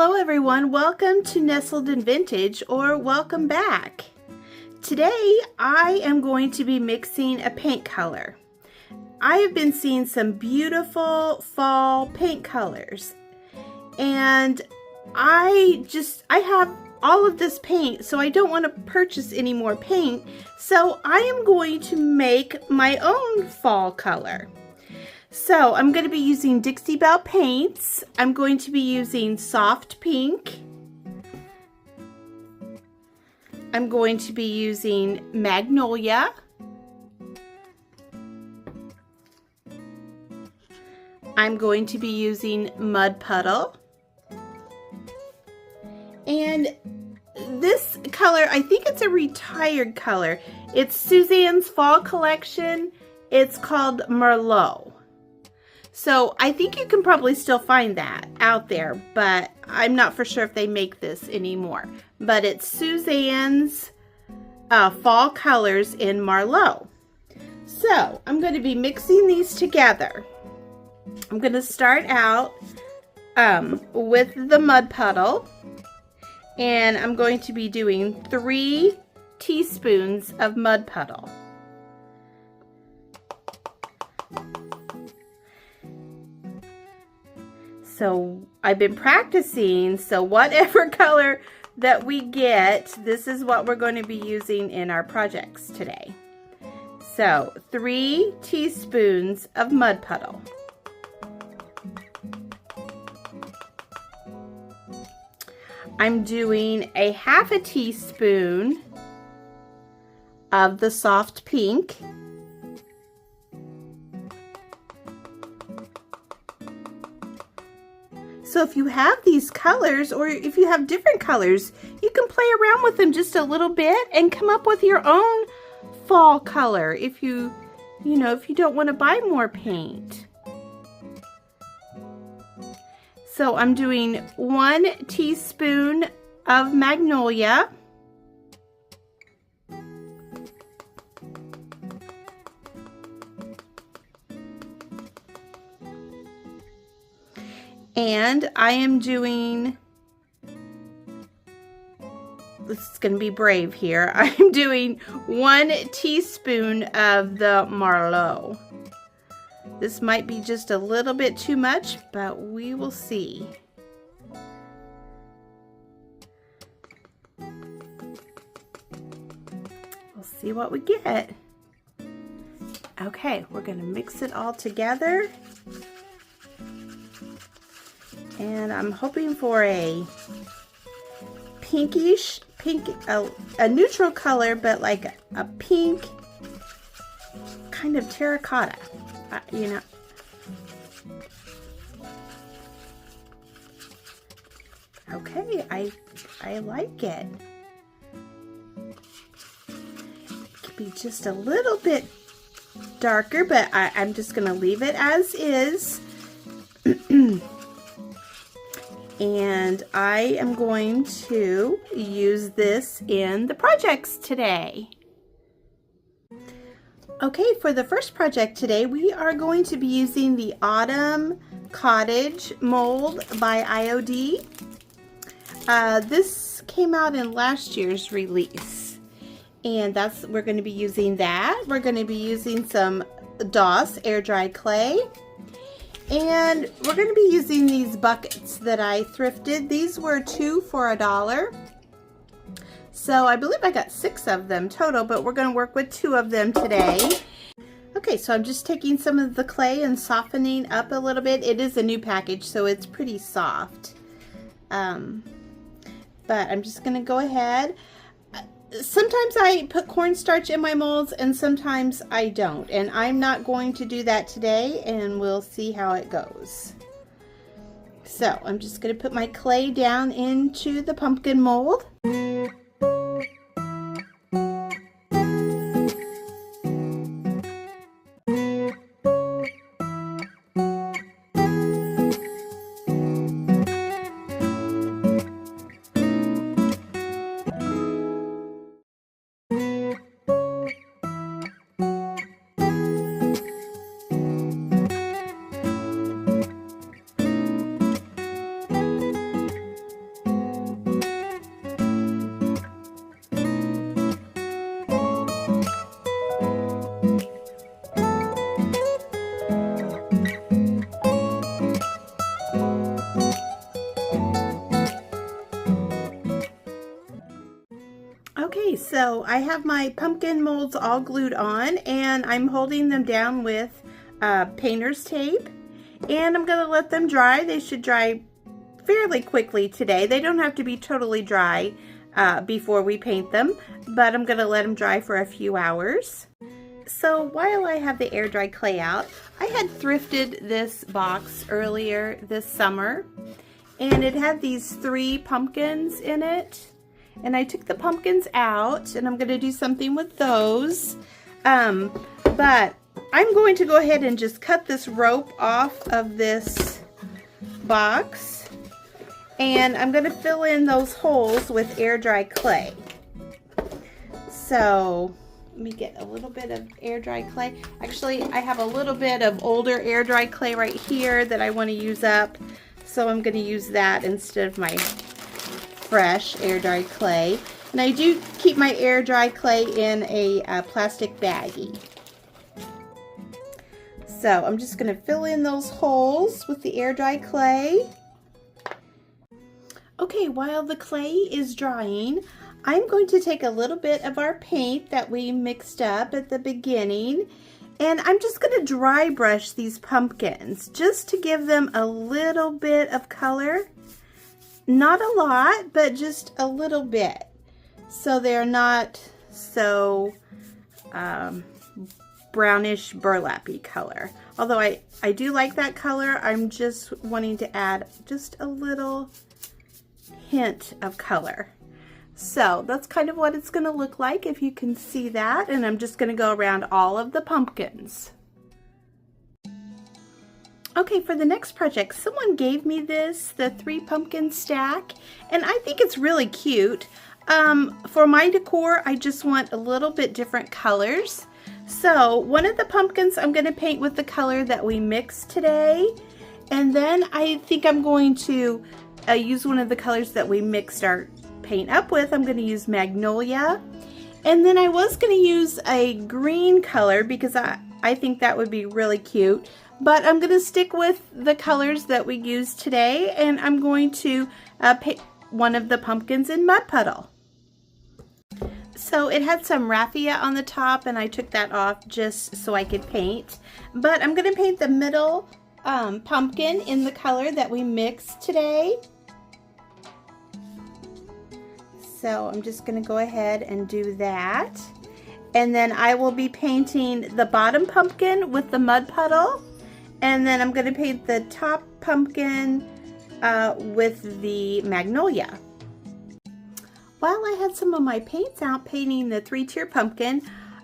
Hello everyone, welcome to Nestled in Vintage, or welcome back. Today I am going to be mixing a paint color. I have been seeing some beautiful fall paint colors, and I have all of this paint, so I don't want to purchase any more paint, so I am going to make my own fall color. So I'm going to be using Dixie Belle paints. I'm going to be using soft pink. I'm going to be using magnolia. I'm going to be using mud puddle. And this color, I think it's a retired color. It's Suzanne's fall collection. It's called Merlot. So I think you can probably still find that out there, but I'm not for sure if they make this anymore. But it's Suzanne's fall colors in Merlot. So I'm going to be mixing these together. I'm going to start out with the mud puddle, and I'm going to be doing 3 teaspoons of mud puddle. So I've been practicing, so whatever color that we get, this is what we're going to be using in our projects today. So 3 teaspoons of mud puddle. I'm doing a half a teaspoon of the soft pink. So if you have these colors, or if you have different colors, you can play around with them just a little bit and come up with your own fall color if you don't want to buy more paint. So I'm doing 1 teaspoon of magnolia. And I am doing, this is going to be brave here, I'm doing 1 teaspoon of the Merlot. This might be just a little bit too much, but we will see. We'll see what we get. Okay, we're going to mix it all together. And I'm hoping for a pinkish, a neutral color, but like a pink, kind of terracotta, Okay, I like it. It could be just a little bit darker, but I'm just going to leave it as is. And I am going to use this in the projects today. Okay, for the first project today, we are going to be using the Autumn Cottage mold by IOD. This came out in last year's release, and we're going to be using that. We're going to be using some DOS air dried clay. And we're going to be using these buckets that I thrifted. These were 2 for $1. So I believe I got 6 of them total, but we're going to work with 2 of them today. Okay, so I'm just taking some of the clay and softening up a little bit. It is a new package, so it's pretty soft. But I'm just going to go ahead. Sometimes I put cornstarch in my molds and sometimes I don't, and I'm not going to do that today, and we'll see how it goes. So I'm just going to put my clay down into the pumpkin mold. So I have my pumpkin molds all glued on, and I'm holding them down with painter's tape, and I'm going to let them dry. They should dry fairly quickly today. They don't have to be totally dry before we paint them, but I'm going to let them dry for a few hours. So while I have the air dry clay out, I had thrifted this box earlier this summer, and it had these 3 pumpkins in it. And I took the pumpkins out, and I'm going to do something with those. But I'm going to go ahead and just cut this rope off of this box. And I'm going to fill in those holes with air dry clay. So let me get a little bit of air dry clay. Actually, I have a little bit of older air dry clay right here that I want to use up. So I'm going to use that instead of my fresh air dry clay. And I do keep my air dry clay in a plastic baggie. So I'm just going to fill in those holes with the air dry clay. Okay, while the clay is drying, I'm going to take a little bit of our paint that we mixed up at the beginning, and I'm just going to dry brush these pumpkins just to give them a little bit of color. Not a lot, but just a little bit, so they're not so brownish burlappy color. Although I do like that color, I'm just wanting to add just a little hint of color. So that's kind of what it's going to look like, if you can see that. And I'm just going to go around all of the pumpkins. Okay, for the next project, someone gave me this, the 3 pumpkin stack, and I think it's really cute. For my decor, I just want a little bit different colors. So one of the pumpkins I'm going to paint with the color that we mixed today, and then I think I'm going to use one of the colors that we mixed our paint up with. I'm going to use magnolia, and then I was going to use a green color because I think that would be really cute. But I'm going to stick with the colors that we used today, and I'm going to paint one of the pumpkins in mud puddle. So it had some raffia on the top, and I took that off just so I could paint. But I'm going to paint the middle pumpkin in the color that we mixed today. So I'm just going to go ahead and do that. And then I will be painting the bottom pumpkin with the mud puddle. And then I'm going to paint the top pumpkin with the magnolia. While I had some of my paints out painting the 3-tier pumpkin,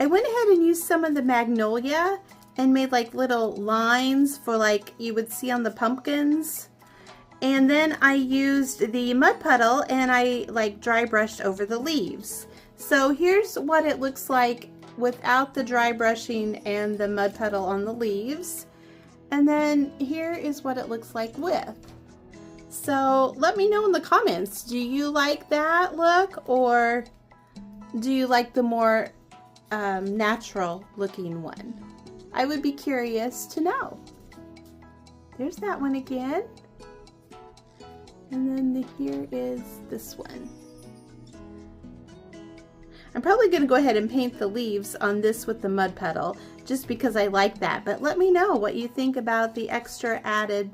I went ahead and used some of the magnolia and made like little lines for like you would see on the pumpkins. And then I used the mud puddle and I like dry brushed over the leaves. So here's what it looks like without the dry brushing and the mud puddle on the leaves. And then here is what it looks like with. So let me know in the comments, do you like that look, or do you like the more natural looking one? I would be curious to know. There's that one again. And then here is this one. I'm probably going to go ahead and paint the leaves on this with the mud puddle just because I like that. But let me know what you think about the extra added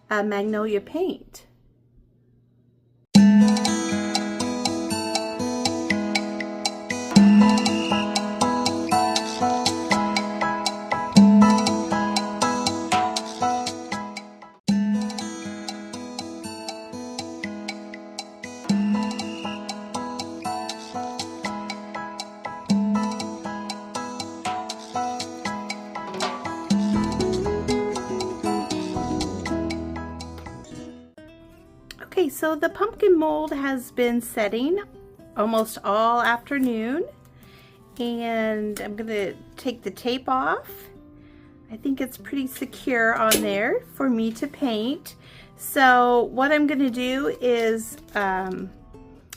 magnolia paint. Okay, so the pumpkin mold has been setting almost all afternoon, and I'm going to take the tape off. I think it's pretty secure on there for me to paint. So what I'm going to do is I'm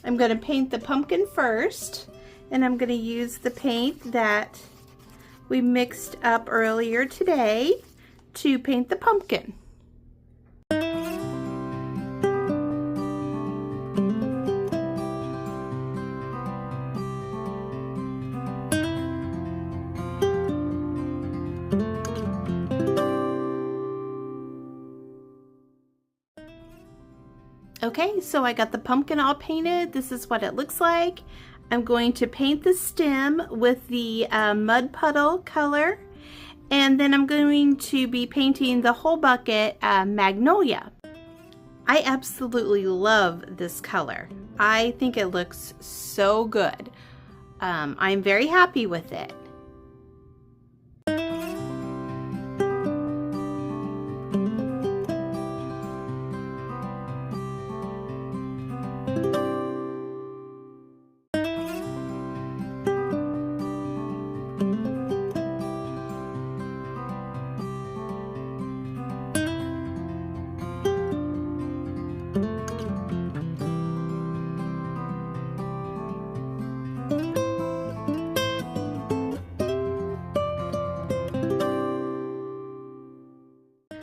going to paint the pumpkin first, and I'm going to use the paint that we mixed up earlier today to paint the pumpkin. Okay, so I got the pumpkin all painted. This is what it looks like. I'm going to paint the stem with the mud puddle color, and then I'm going to be painting the whole bucket magnolia. I absolutely love this color. I think it looks so good. I'm very happy with it.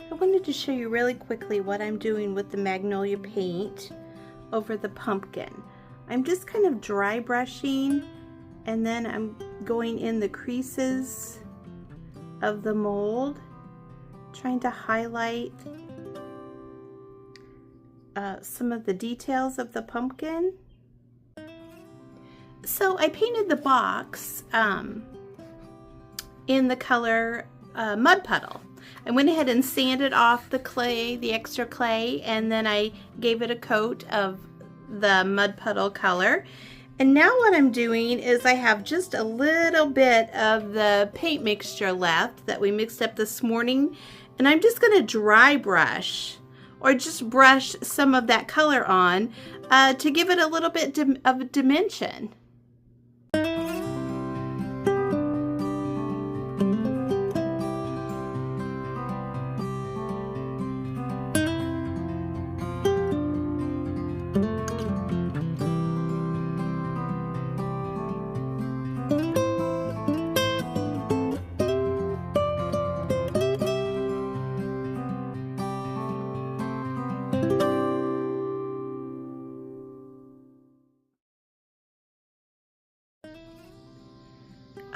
I wanted to show you really quickly what I'm doing with the magnolia paint over the pumpkin. I'm just kind of dry brushing, and then I'm going in the creases of the mold, trying to highlight some of the details of the pumpkin. So I painted the box in the color mud puddle. I went ahead and sanded off the clay, the extra clay, and then I gave it a coat of the mud puddle color. And now what I'm doing is I have just a little bit of the paint mixture left that we mixed up this morning, and I'm just going to dry brush or just brush some of that color on to give it a little bit of a dimension.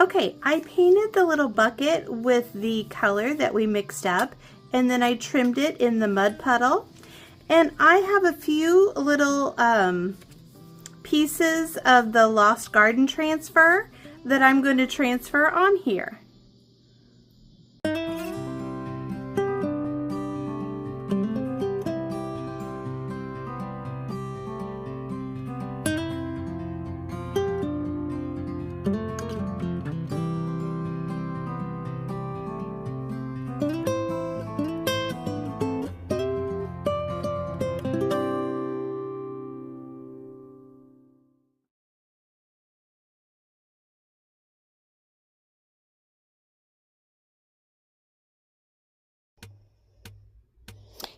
Okay, I painted the little bucket with the color that we mixed up, and then I trimmed it in the mud puddle. And I have a few little pieces of the Lost Garden transfer that I'm going to transfer on here.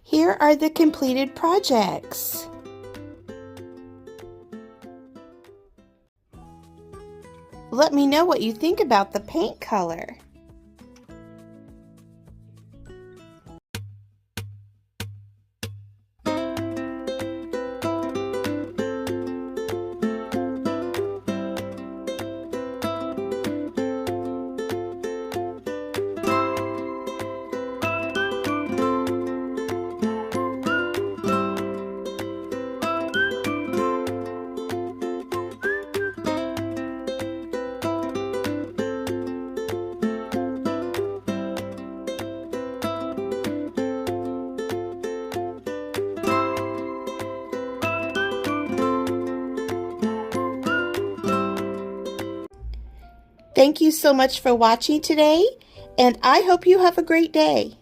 Here are the completed projects. Let me know what you think about the paint color. Thank you so much for watching today, and I hope you have a great day.